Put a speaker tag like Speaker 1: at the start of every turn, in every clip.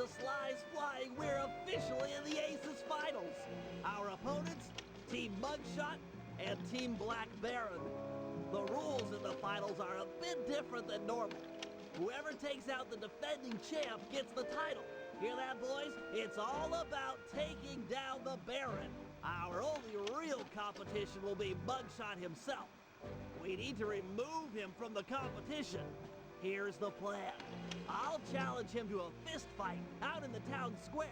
Speaker 1: the Sly's flying, we're officially in the Aces Finals. Our opponents, Team Muggshot and Team Black Baron. The rules in the finals are a bit different than normal. Whoever takes out the defending champ gets the title. Hear that, boys? It's all about taking down the Baron. Our only real competition will be Muggshot himself. We need to remove him from the competition. Here's the plan. I'll challenge him to a fist fight out in the town square.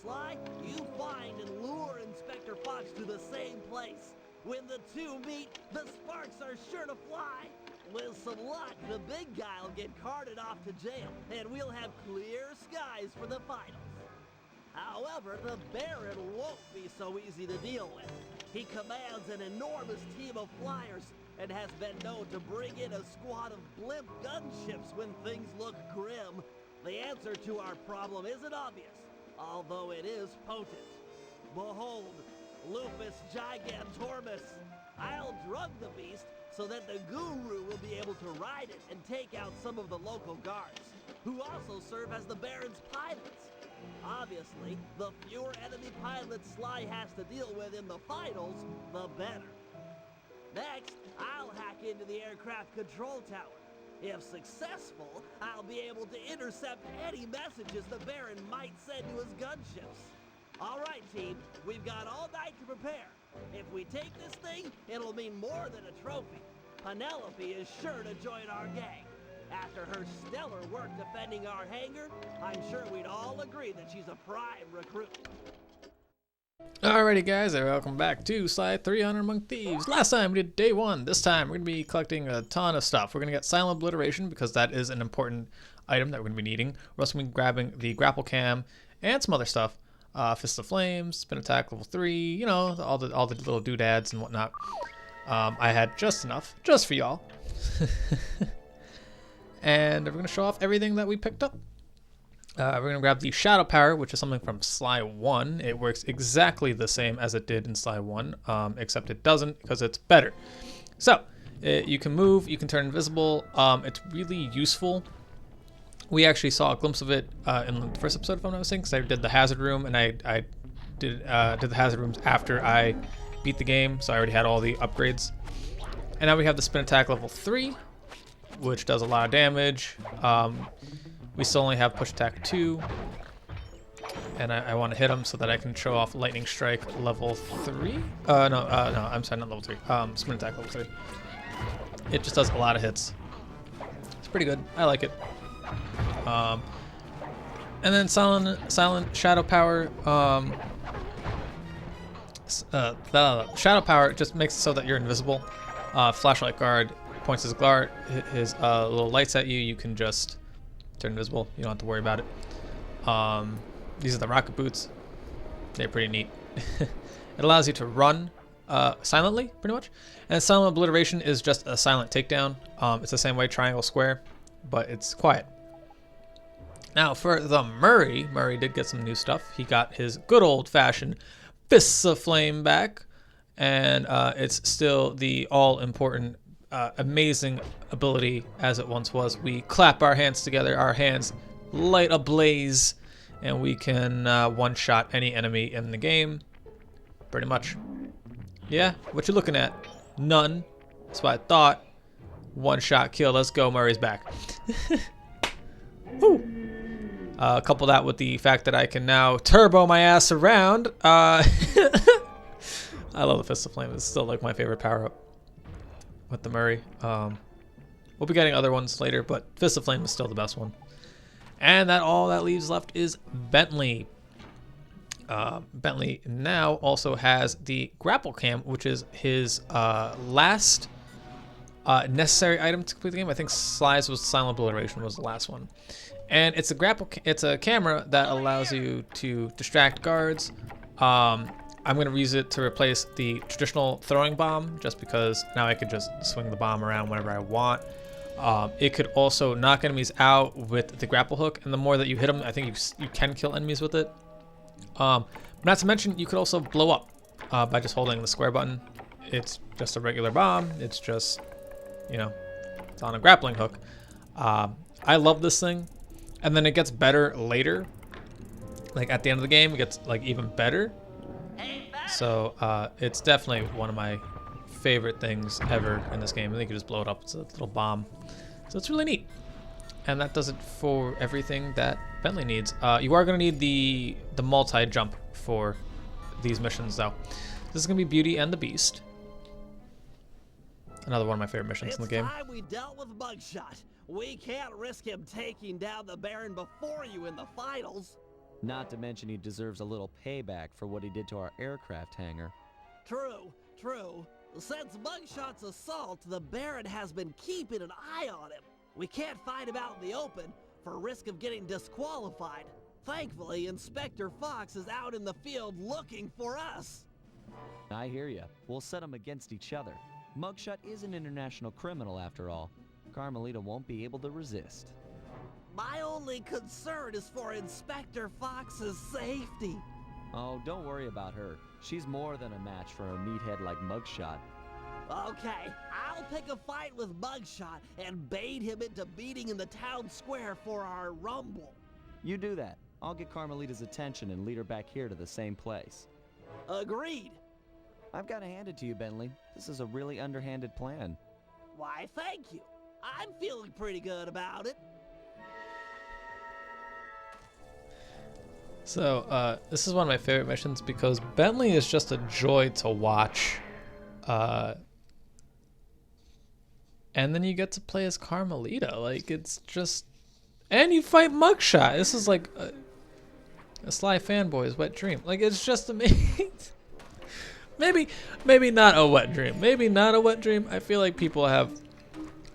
Speaker 1: Sly, you find and lure Inspector Fox to the same place. When the two meet, the sparks are sure to fly. With some luck, the big guy will get carted off to jail, and we'll have clear skies for the finals. However, the Baron won't be so easy to deal with. He commands an enormous team of flyers and has been known to bring in a squad of blimp gunships when things look grim. The answer to our problem isn't obvious, although it is potent. Behold, Lupus Gigantormus. I'll drug the beast so that the guru will be able to ride it and take out some of the local guards, who also serve as the Baron's pilots. Obviously, the fewer enemy pilots Sly has to deal with in the finals, the better. Next, I'll hack into the aircraft control tower. If successful, I'll be able to intercept any messages the Baron might send to his gunships. All right, team, we've got all night to prepare. If we take this thing, it'll mean more than a trophy. Penelope is sure to join our gang. After her stellar work defending our hangar, I'm sure we'd all agree that she's a prime recruit.
Speaker 2: Alrighty guys, and welcome back to Sly 3 Honor Among Thieves. Last time we did day 1. This time we're going to be collecting a ton of stuff. We're going to get Silent Obliteration because that is an important item that we're going to be needing. We're also going to be grabbing the grapple cam and some other stuff. Fist of Flames, Spin Attack level 3, you know, all the little doodads and whatnot. I had just enough, just for y'all. And we're going to show off everything that we picked up. We're going to grab the Shadow Power, which is something from Sly 1. It works exactly the same as it did in Sly 1, except it doesn't because it's better. So, you can move, you can turn invisible. It's really useful. We actually saw a glimpse of it in the first episode, if I'm not mistaken, because I did the hazard room, and I did the hazard rooms after I beat the game, so I already had all the upgrades. And now we have the Spin Attack level 3, which does a lot of damage. We still only have Push Attack 2, and I want to hit him so that I can show off Lightning Strike level 3. No, I'm sorry, not level 3. Spin Attack level 3. It just does a lot of hits. It's pretty good. I like it. And then Silent Shadow Power. Shadow Power just makes it so that you're invisible. Flashlight Guard points his little lights at you. You can just turn invisible. You don't have to worry about it. These are the rocket boots. They're pretty neat. It allows you to run silently, pretty much. And Silent Obliteration is just a silent takedown. It's the same way, triangle, square, but it's quiet. Now for the Murray did get some new stuff. He got his good old-fashioned Fists of Flame back, and it's still the all-important, amazing ability as it once was. We clap our hands together, our hands light ablaze, and we can one-shot any enemy in the game, pretty much. Yeah, what you looking at? None. That's what I thought. One-shot kill. Let's go. Murray's back. Woo. Couple that with the fact that I can now turbo my ass around. I love the Fist of Flame. It's still like my favorite power-up with the Murray. We'll be getting other ones later, but Fist of Flame is still the best one. And all that leaves left is Bentley. Bentley now also has the grapple cam, which is his last necessary item to complete the game. I think Sly's was Silent Obliteration was the last one. And it's a camera that allows you to distract guards. I'm going to use it to replace the traditional throwing bomb, just because now I could just swing the bomb around whenever I want. It could also knock enemies out with the grapple hook, and the more that you hit them, I think you can kill enemies with it. Not to mention, you could also blow up by just holding the square button. It's just a regular bomb. It's just, you know, it's on a grappling hook. I love this thing. And then it gets better later. like at the end of the game, it gets like even better. So it's definitely one of my favorite things ever in this game. I think you just blow it up. It's a little bomb. So it's really neat. And that does it for everything that Bentley needs. You are going to need the multi-jump for these missions, though. This is going to be Beauty and the Beast. Another one of my favorite missions in the game.
Speaker 1: It's time we dealt with Muggshot. We can't risk him taking down the Baron before you in the finals.
Speaker 3: Not to mention he deserves a little payback for what he did to our aircraft hangar.
Speaker 1: True, true. Since Muggshot's assault, the Baron has been keeping an eye on him. We can't fight him out in the open for risk of getting disqualified. Thankfully, Inspector Fox is out in the field looking for us.
Speaker 3: I hear ya. We'll set them against each other. Muggshot is an international criminal after all. Carmelita won't be able to resist.
Speaker 1: My only concern is for Inspector Fox's safety.
Speaker 3: Oh, don't worry about her. She's more than a match for a meathead like Muggshot.
Speaker 1: Okay, I'll pick a fight with Muggshot and bait him into beating in the town square for our rumble.
Speaker 3: You do that. I'll get Carmelita's attention and lead her back here to the same place.
Speaker 1: Agreed.
Speaker 3: I've got to hand it to you, Bentley. This is a really underhanded plan.
Speaker 1: Why, thank you. I'm feeling pretty good about it.
Speaker 2: So this is one of my favorite missions because Bentley is just a joy to watch. And then you get to play as Carmelita. Like, it's just... And you fight Muggshot. This is like a Sly fanboy's wet dream. Like, it's just amazing. Maybe not a wet dream. Maybe not a wet dream. I feel like people have...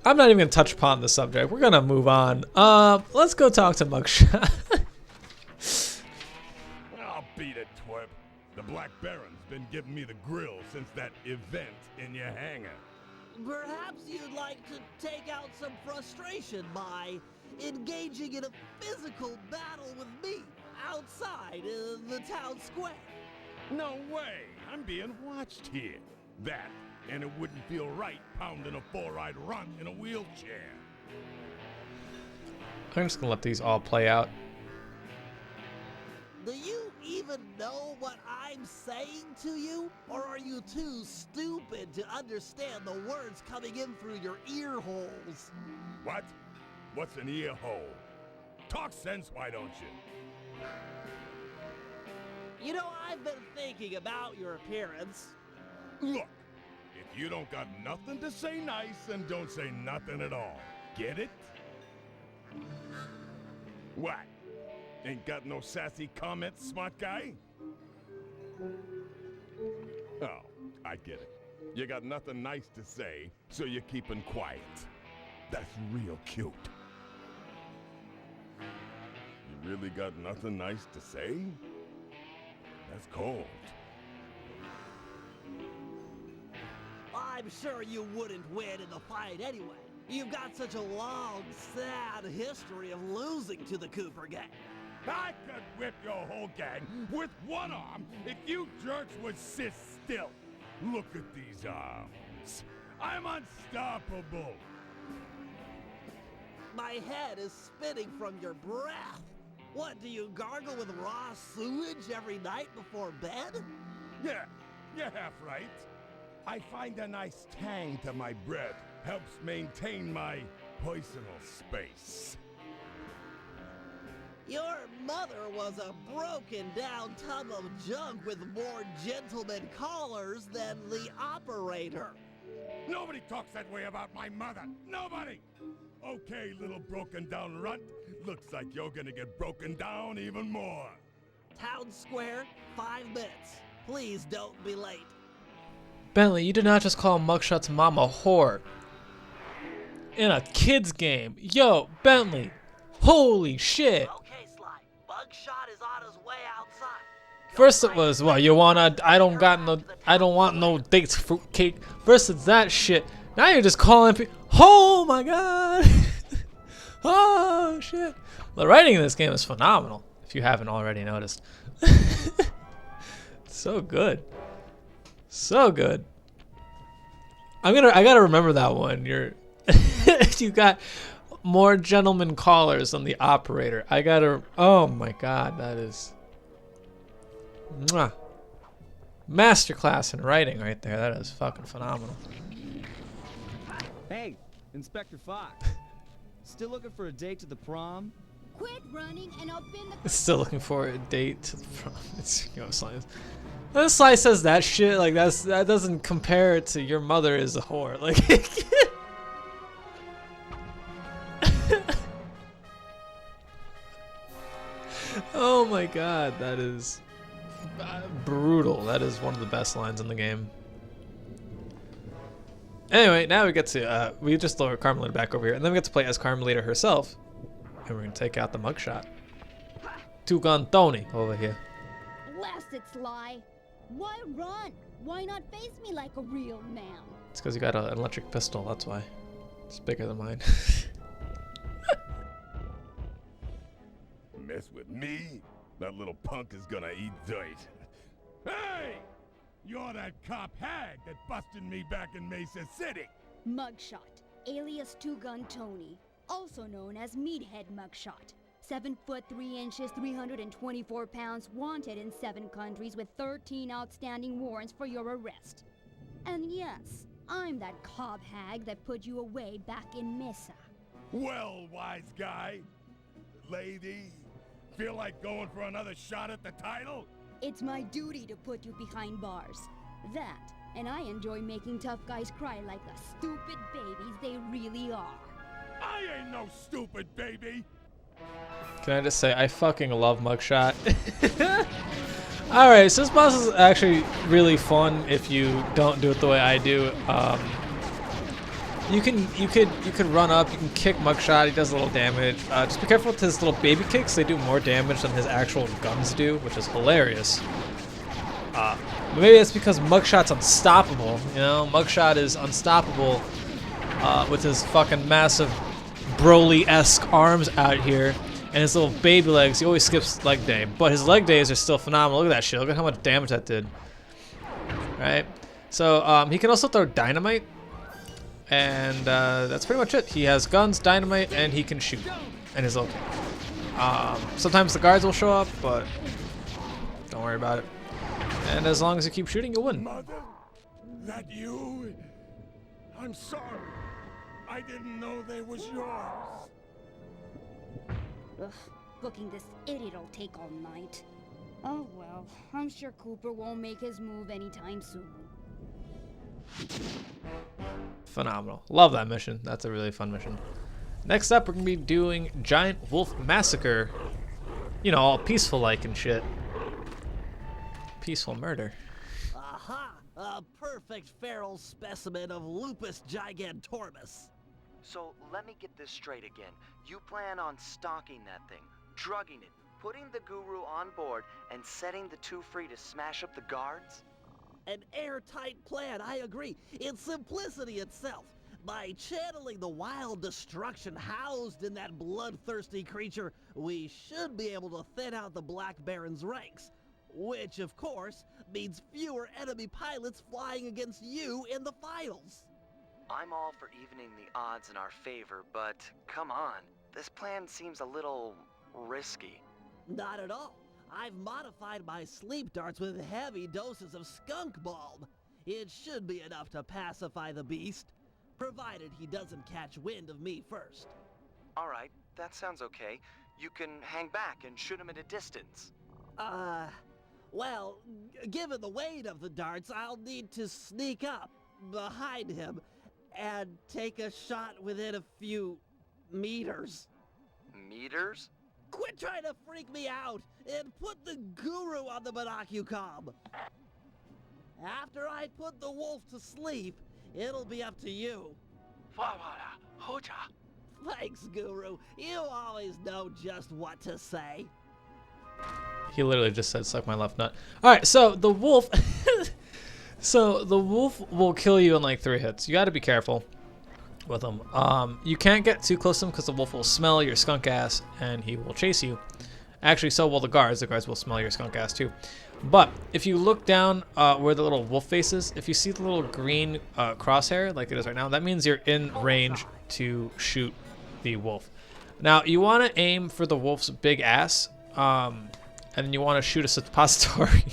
Speaker 2: I'm not even going to touch upon the subject. We're going to move on. Let's go talk to Muggshot.
Speaker 4: I'll beat it, twerp. The Black Baron's been giving me the grill since that event in your hangar.
Speaker 1: Perhaps you'd like to take out some frustration by engaging in a physical battle with me outside in the town square.
Speaker 4: No way! I'm being watched here. That, and it wouldn't feel right pounding a four-eyed runt in a wheelchair.
Speaker 2: I'm just gonna let these all play out.
Speaker 1: Do you even know what I'm saying to you? Or are you too stupid to understand the words coming in through your ear holes?
Speaker 4: What? What's an ear hole? Talk sense, why don't you?
Speaker 1: You know, I've been thinking about your appearance.
Speaker 4: Look, if you don't got nothing to say nice, then don't say nothing at all. Get it? What? Ain't got no sassy comments, smart guy? Oh, I get it. You got nothing nice to say, so you're keeping quiet. That's real cute. You really got nothing nice to say? That's cold.
Speaker 1: I'm sure you wouldn't win in the fight anyway. You've got such a long, sad history of losing to the Cooper gang.
Speaker 4: I could whip your whole gang with one arm if you jerks would sit still. Look at these arms. I'm unstoppable.
Speaker 1: My head is spinning from your breath. What, do you gargle with raw sewage every night before bed?
Speaker 4: Yeah, you're half right. I find a nice tang to my breath. Helps maintain my personal space.
Speaker 1: Your mother was a broken-down tub of junk with more gentleman callers than the operator.
Speaker 4: Nobody talks that way about my mother. Nobody! Okay, little broken-down runt. Looks like you're gonna get broken down even more.
Speaker 1: Town Square, 5 minutes. Please don't be late.
Speaker 2: Bentley, you did not just call Muggshot's mom a whore. In a kid's game. Yo, Bentley. Holy shit.
Speaker 1: Okay, Sly. Muggshot is on his way outside.
Speaker 2: First it was, well, you wanna, I don't want no dates, fruitcake. First it's that shit. Now you're just calling people. Oh my god. Oh shit. The writing in this game is phenomenal, if you haven't already noticed. So good. So good. I gotta remember that one. You got more gentleman callers than the operator. Oh my god, that is Mwah. Masterclass in writing right there. That is fucking phenomenal.
Speaker 3: Hey, Inspector Fox. Still looking for a date to the prom?
Speaker 5: Quit running and I'll pin the
Speaker 2: Still looking for a date to the prom. It's, you know, Sly. When Sly says that shit, like that doesn't compare to your mother is a whore. Like oh my god, that is brutal. That is one of the best lines in the game. Anyway, now we get to, we just lower Carmelita back over here, and then we get to play as Carmelita herself. And we're gonna take out the Muggshot. Two-gun Tony over here.
Speaker 5: blast it, Sly. Why run? Why not face me like a real man?
Speaker 2: It's because you got an electric pistol, that's why. It's bigger than mine.
Speaker 4: Mess with me? That little punk is gonna eat dirt. Hey! You're that cop hag that busted me back in Mesa City.
Speaker 5: Muggshot, alias Two-Gun Tony, also known as Meathead Muggshot. 7 foot 3 inches, 324 pounds, wanted in 7 countries with 13 outstanding warrants for your arrest. And yes, I'm that cop hag that put you away back in Mesa.
Speaker 4: Well, wise guy. Lady, feel like going for another shot at the title?
Speaker 5: It's my duty to put you behind bars. That, and I enjoy making tough guys cry like the stupid babies they really are.
Speaker 4: I ain't no stupid baby.
Speaker 2: Can I just say, I fucking love Muggshot. Alright, so this boss is actually really fun if you don't do it the way I do. You could run up, you can kick Muggshot, he does a little damage. Just be careful with his little baby kicks, they do more damage than his actual guns do, which is hilarious. But maybe it's because Muggshot's unstoppable, you know? Muggshot is unstoppable with his fucking massive Broly-esque arms out here and his little baby legs. He always skips leg day, but his leg days are still phenomenal. Look at that shit, look at how much damage that did. Right? So he can also throw dynamite. And that's pretty much it. He has guns, dynamite, and he can shoot. And his little kick. Sometimes the guards will show up, but don't worry about it. And as long as you keep shooting, you'll win.
Speaker 4: Mother, that you? I'm sorry. I didn't know they was yours.
Speaker 5: Ugh, booking this idiot'll take all night. Oh well, I'm sure Cooper won't make his move anytime soon.
Speaker 2: Phenomenal. Love that mission. That's a really fun mission. Next up, we're going to be doing Giant Wolf Massacre. You know, all peaceful-like and shit. Peaceful murder.
Speaker 1: Aha! A perfect feral specimen of Lupus gigantormus.
Speaker 6: So let me get this straight again. You plan on stalking that thing, drugging it, putting the guru on board, and setting the two free to smash up the guards?
Speaker 1: An airtight plan, I agree. It's simplicity itself. By channeling the wild destruction housed in that bloodthirsty creature, we should be able to thin out the Black Baron's ranks. Which, of course, means fewer enemy pilots flying against you in the finals.
Speaker 6: I'm all for evening the odds in our favor, but come on. This plan seems a little risky.
Speaker 1: Not at all. I've modified my sleep darts with heavy doses of skunk bulb. It should be enough to pacify the beast, provided he doesn't catch wind of me first.
Speaker 6: Alright, that sounds okay. You can hang back and shoot him at a distance.
Speaker 1: Well, given the weight of the darts, I'll need to sneak up behind him and take a shot within a few meters.
Speaker 6: Meters?
Speaker 1: Quit trying to freak me out and put the guru on the monocucom. After I put the wolf to sleep, it'll be up to you. Thanks, Guru. You always know just what to say.
Speaker 2: He literally just said, suck my left nut. Alright, so the wolf... So the wolf will kill you in like 3 hits. You gotta be careful with him. You can't get too close to him because the wolf will smell your skunk ass and he will chase you. Actually, so will the guards. The guards will smell your skunk ass too. But if you look down where the little wolf face is, if you see the little green crosshair like it is right now, that means you're in range to shoot the wolf. Now, you want to aim for the wolf's big ass. and then you want to shoot a suppository.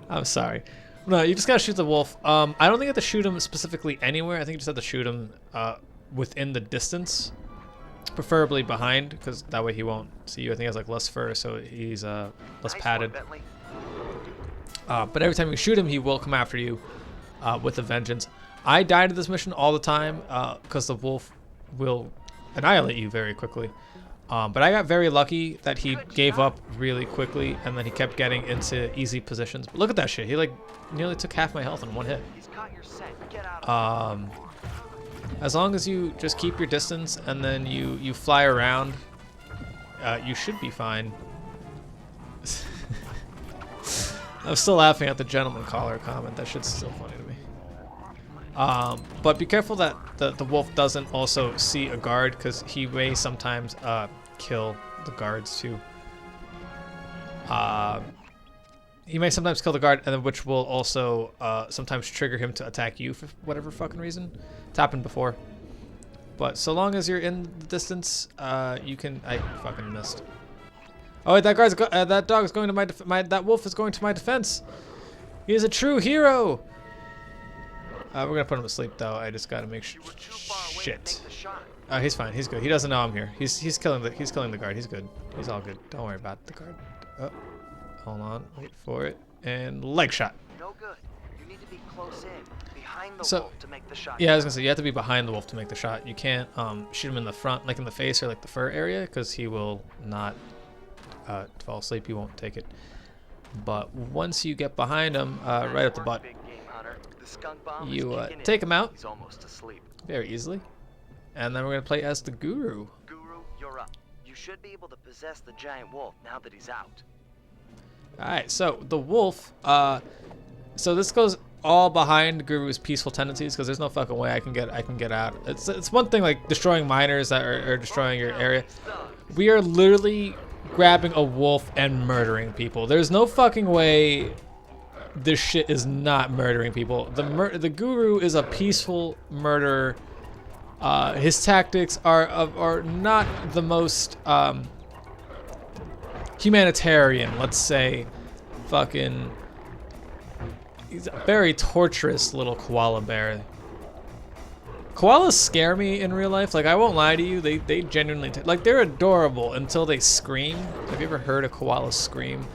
Speaker 2: I'm sorry. No, you just gotta shoot the wolf. I don't think you have to shoot him specifically anywhere. I think you just have to shoot him within the distance, preferably behind, because that way he won't see you. I think he has like less fur, so he's less padded. But every time you shoot him, he will come after you with a vengeance. I died at this mission all the time because the wolf will annihilate you very quickly. But I got very lucky that he gave up really quickly, and then he kept getting into easy positions. But look at that shit. He like nearly took half my health in one hit. As long as you just keep your distance and then you fly around, you should be fine. I'm still laughing at the gentleman caller comment. That shit's still funny to me. But be careful that the wolf doesn't also see a guard, because he may sometimes kill the guards too. He may sometimes kill the guard, and then which will also sometimes trigger him to attack you for whatever fucking reason. It's happened before. But so long as you're in the distance, you can. I fucking missed. Oh wait, that dog is going to that wolf is going to my defense. He is a true hero. We're gonna put him to sleep though. I just gotta make sure. Shit. He's fine. He's good. He doesn't know I'm here. He's killing the guard. He's good. He's all good. Don't worry about the guard. Oh, hold on. Wait for it. And leg shot.
Speaker 6: No good. You need to be close in, behind the
Speaker 2: So,
Speaker 6: wolf to make the shot.
Speaker 2: yeah, I was gonna say you have to be behind the wolf to make the shot. You can't shoot him in the front, like in the face or like the fur area, because he will not fall asleep. He won't take it. But once you get behind him, right at the butt, you take him out very easily. And then we're gonna play as the Guru.
Speaker 6: Guru, you're up. You should be able to possess the giant wolf now that he's out.
Speaker 2: All right, so the wolf. So this goes all behind Guru's peaceful tendencies, because there's no fucking way I can get out. It's one thing like destroying miners that are destroying your area. We are literally grabbing a wolf and murdering people. There's no fucking way this shit is not murdering people. The Guru is a peaceful murderer. His tactics are not the most humanitarian, let's say. Fucking, he's a very torturous little koala bear. Koalas scare me in real life. Like, I won't lie to you, they genuinely like, they're adorable until they scream. Have you ever heard a koala scream?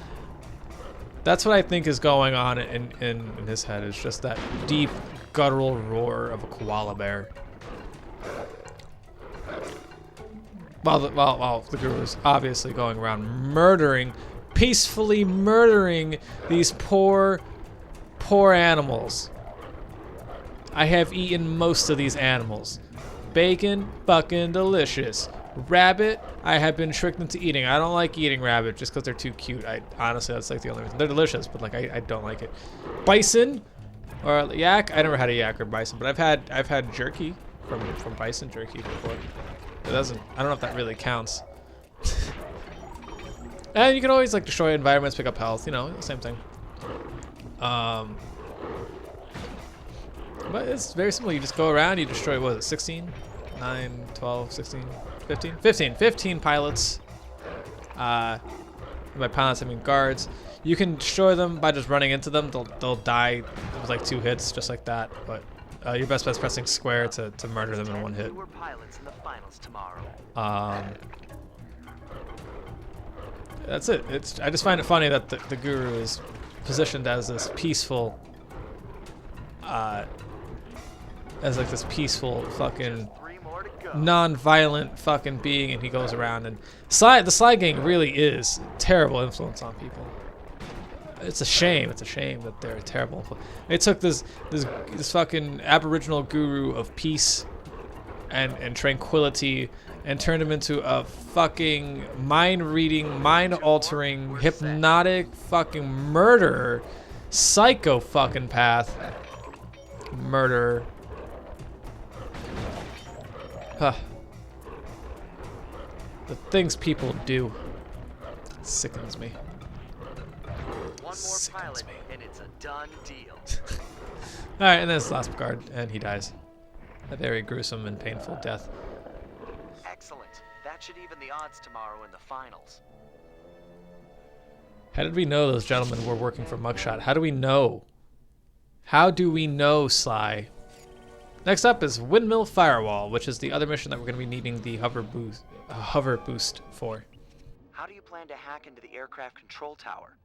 Speaker 2: That's what I think is going on in his head. It's just that deep guttural roar of a koala bear. While the Guru is obviously going around peacefully murdering these poor animals. I have eaten most of these animals. Bacon, fucking delicious. Rabbit, I have been tricked into eating. I don't like eating rabbit just because they're too cute. Honestly, that's like the only reason. They're delicious, but like I don't like it. Bison or yak. I never had a yak or bison, but I've had jerky from bison jerky before. It doesn't. I don't know if that really counts. And you can always like destroy environments, pick up health. You know, same thing. But it's very simple. You just go around, you destroy, what is it, 16? 9, 12, 16, 15? 15 pilots. By pilots, I mean guards. You can destroy them by just running into them. They'll die with like 2 hits, just like that. But your best bet's pressing square to murder them in 1 hit. That's it. I just find it funny that the Guru is positioned as this peaceful, fucking non-violent fucking being, and he goes around and the Sly Gang really is terrible influence on people. It's a shame. It's a shame that they're terrible. They took this fucking aboriginal Guru of peace and tranquility and turned him into a fucking mind-reading, mind-altering, hypnotic fucking murderer, psycho fucking path murderer. Huh. The things people do sickens me.
Speaker 6: One more pilot, and it's a done deal.
Speaker 2: Alright, and then it's the last guard, and he dies. A very gruesome and painful death.
Speaker 6: Excellent. That should even the odds tomorrow in the finals.
Speaker 2: How did we know those gentlemen were working for Muggshot? How do we know? How do we know, Sly? Next up is Windmill Firewall, which is the other mission that we're going to be needing the hover boost for.
Speaker 6: How do you plan to hack into the aircraft control tower?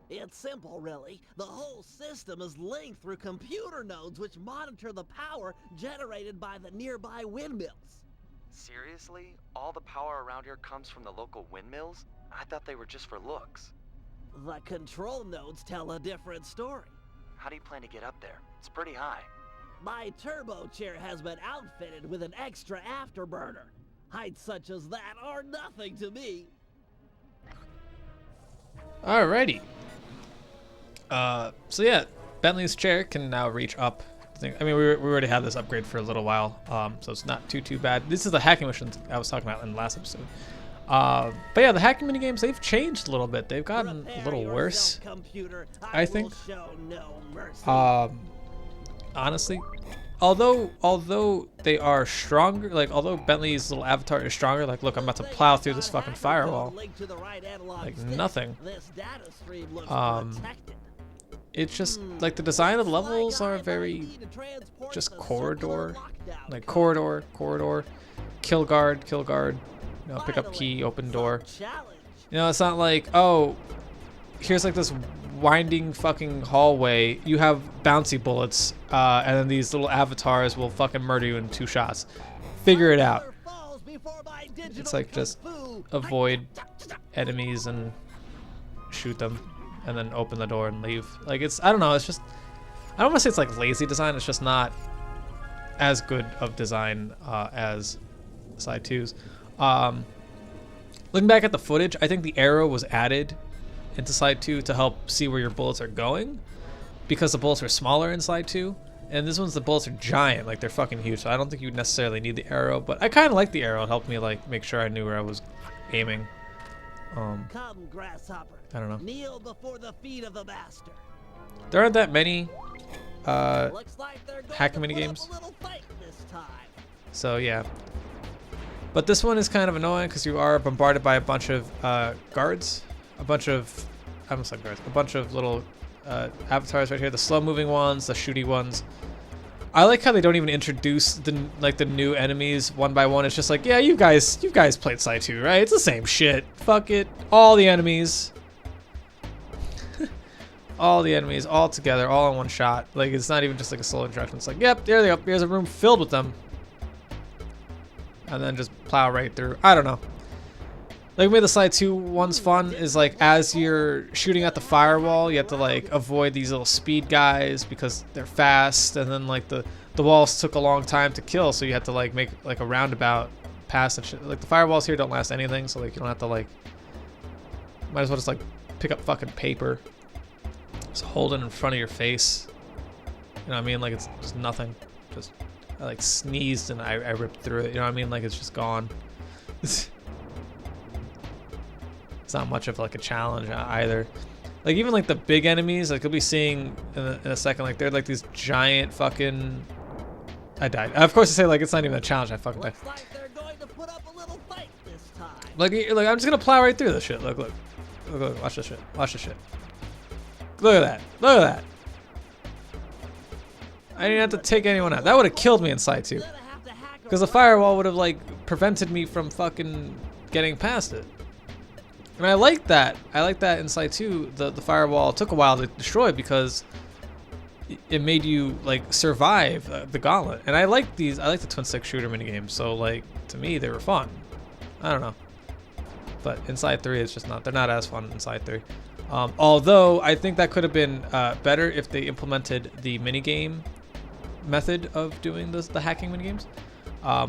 Speaker 1: It's simple, really. The whole system is linked through computer nodes which monitor the power generated by the nearby windmills.
Speaker 6: Seriously? All the power around here comes from the local windmills? I thought they were just for looks.
Speaker 1: The control nodes tell a different story.
Speaker 6: How do you plan to get up there? It's pretty high.
Speaker 1: My turbo chair has been outfitted with an extra afterburner. Heights such as that are nothing to me.
Speaker 2: Alrighty. So yeah, Bentley's chair can now reach up. I mean, we already had this upgrade for a little while, so it's not too bad. This is the hacking missions I was talking about in the last episode. But yeah, the hacking minigames, they've changed a little bit. They've gotten a little worse, I think. Honestly, although they are stronger, like although Bentley's little avatar is stronger, like look, I'm about to plow through this fucking firewall, like nothing. It's just like the design of the levels are very just corridor, like corridor, kill guard, you know, pick up key, open door. You know, it's not like, oh, here's like this winding fucking hallway. You have bouncy bullets, and then these little avatars will fucking murder you in 2 shots. Figure it out. It's like just avoid enemies and shoot them, and then open the door and leave. Like it's, I don't know, it's just, I don't want to say it's like lazy design. It's just not as good of design as Side 2's. Looking back at the footage, I think the arrow was added into Slide 2 to help see where your bullets are going, because the bullets are smaller in Slide 2, and this one's the bullets are giant, like they're fucking huge, so I don't think you would necessarily need the arrow, but I kind of like the arrow. It helped me like make sure I knew where I was aiming.
Speaker 1: Come, grasshopper.
Speaker 2: I don't know.
Speaker 1: Kneel before the feet of the master.
Speaker 2: There aren't that many
Speaker 1: Looks like they're going
Speaker 2: hacking
Speaker 1: to put
Speaker 2: minigames.
Speaker 1: up a little fight this time.
Speaker 2: So yeah. But this one is kind of annoying because you are bombarded by a bunch of guards. A bunch of, I almost said guards, a bunch of little avatars right here. The slow moving ones, the shooty ones. I like how they don't even introduce the new enemies one by one. It's just like, yeah, you guys played Side 2, right? It's the same shit. Fuck it. All the enemies. All the enemies, all together, all in one shot. Like, it's not even just like a slow introduction. It's like, yep, there they go. Here's a room filled with them. And then just plow right through. I don't know. Like, the way the Side 2 one's fun is like, as you're shooting at the firewall, you have to like avoid these little speed guys because they're fast, and then like the walls took a long time to kill, so you have to like make like a roundabout pass and shit. Like the firewalls here don't last anything, so like you don't have to like, might as well just like pick up fucking paper, just hold it in front of your face. You know what I mean? Like it's just nothing. Just I like sneezed and I ripped through it. You know what I mean? Like it's just gone. It's not much of like a challenge either. Like even like the big enemies, like you'll be seeing in a second, like they're like these giant fucking. I died. Of course, I say like it's not even a challenge. I fucking died.
Speaker 1: Looks like they're going to put up a little fight this time.
Speaker 2: Like I'm just gonna plow right through this shit. Look. Watch this shit. Watch this shit. Look at that. Look at that. I didn't have to take anyone out. That would have killed me in Side 2. Because the firewall would have like prevented me from fucking getting past it. And I like that. I like that in Side 2. The firewall took a while to destroy because it made you like survive the gauntlet. And I like these. I like the twin stick shooter minigames. So like to me they were fun. I don't know. But in Side 3 it's just not. They're not as fun in Side 3. Although I think that could have been better if they implemented the minigame method of doing the hacking minigames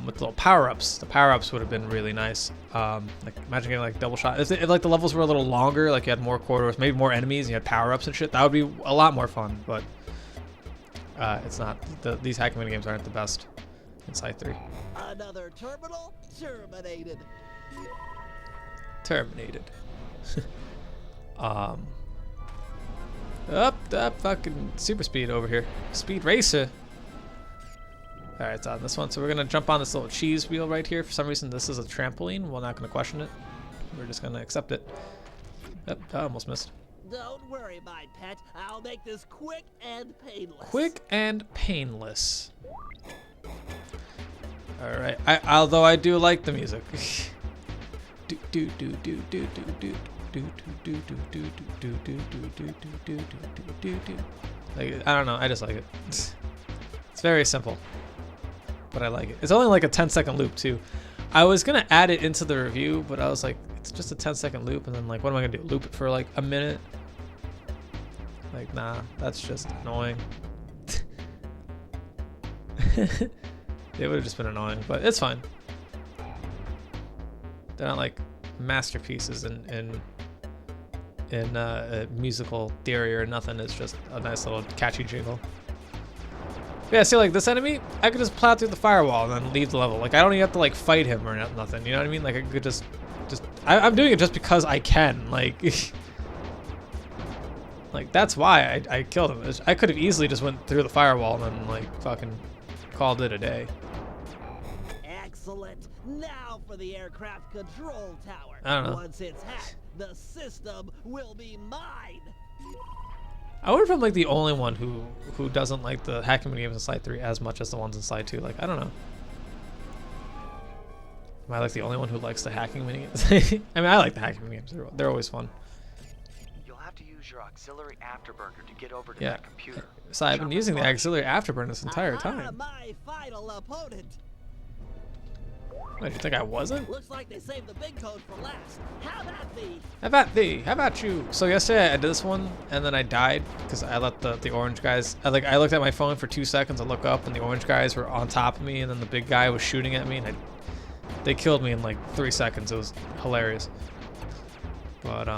Speaker 2: with little power-ups. The power-ups would have been really nice. Like imagine getting like double shot. If like the levels were a little longer, like you had more corridors, maybe more enemies, and you had power-ups and shit, that would be a lot more fun. But it's not. These hacking minigames aren't the best in Side 3.
Speaker 1: Another terminal terminated.
Speaker 2: Terminated. Up that fucking super speed over here. Speed racer. Alright, it's on this one. So we're gonna jump on this little cheese wheel right here. For some reason this is a trampoline. We're not gonna question it. We're just gonna accept it. Yep, I almost missed.
Speaker 1: Don't worry, my pet. I'll make this quick and painless.
Speaker 2: Quick and painless. All right. Although I do like the music. Like, I don't know. I just like it. It's very simple, but I like it. It's only like a 10-second loop too. I was gonna add it into the review, but I was like, it's just a 10-second loop, and then like, what am I gonna do? Loop it for like a minute? Like, nah, that's just annoying. It would have just been annoying, but it's fine. They're not like masterpieces in musical theory or nothing. It's just a nice little catchy jingle. Yeah, see, like this enemy, I could just plow through the firewall and then leave the level. Like, I don't even have to like fight him or nothing. You know what I mean? Like, I could just I'm doing it just because I can. Like, like that's why I killed him. I could have easily just went through the firewall and then like fucking called it a day.
Speaker 1: Excellent. Now for the aircraft control tower.
Speaker 2: I don't know.
Speaker 1: Once it's hacked, the system will be mine.
Speaker 2: I wonder if I'm like the only one who doesn't like the hacking mini games in Slide 3 as much as the ones in Slide 2. Like, I don't know. Am I like the only one who likes the hacking mini games? I mean, I like the hacking mini games. They're always fun.
Speaker 6: You'll have to use your auxiliary afterburner to get over to
Speaker 2: Yeah.
Speaker 6: that computer.
Speaker 2: So I've been using the auxiliary afterburner this entire time.
Speaker 1: My final opponent.
Speaker 2: What, you think I wasn't?
Speaker 1: Looks like they saved the big code for last. How about thee?
Speaker 2: How about thee? How about you? So yesterday I did this one and then I died because I let the orange guys. I looked at my phone for 2 seconds. I look up and the orange guys were on top of me, and then the big guy was shooting at me, and they killed me in like 3 seconds. It was hilarious. But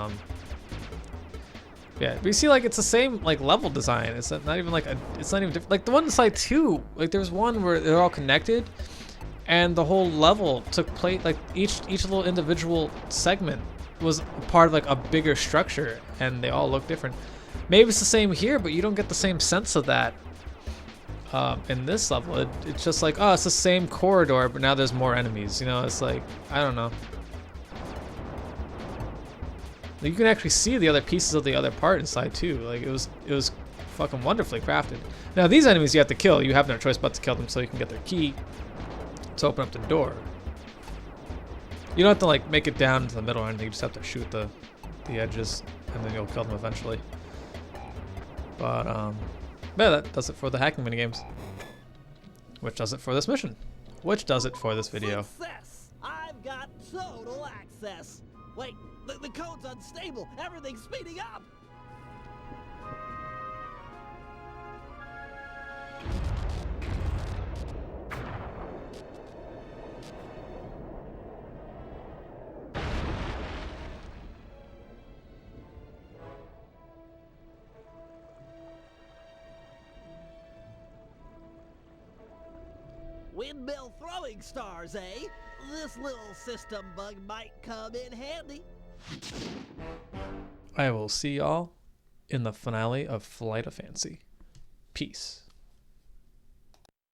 Speaker 2: yeah, but you see, like it's the same like level design. It's not even like it's not even different. Like the one in Slide 2, like there's one where they're all connected. And the whole level took place, like each little individual segment was part of like a bigger structure, and they all look different. Maybe it's the same here, but you don't get the same sense of that in this level. It's just like, oh, it's the same corridor, but now there's more enemies. You know, it's like, I don't know. You can actually see the other pieces of the other part inside too. Like it was fucking wonderfully crafted. Now these enemies you have to kill. You have no choice but to kill them so you can get their key to open up the door. You don't have to like make it down into the middle or anything. You just have to shoot the edges, and then you'll kill them eventually. But yeah, that does it for the hacking minigames. Which does it for this mission. Which does it for this video.
Speaker 1: Success! I've got total access. Wait, the code's unstable. Everything's speeding up. Windmill throwing stars, eh? This little system bug might come in handy.
Speaker 2: I will see y'all in the finale of Flight of Fancy. Peace.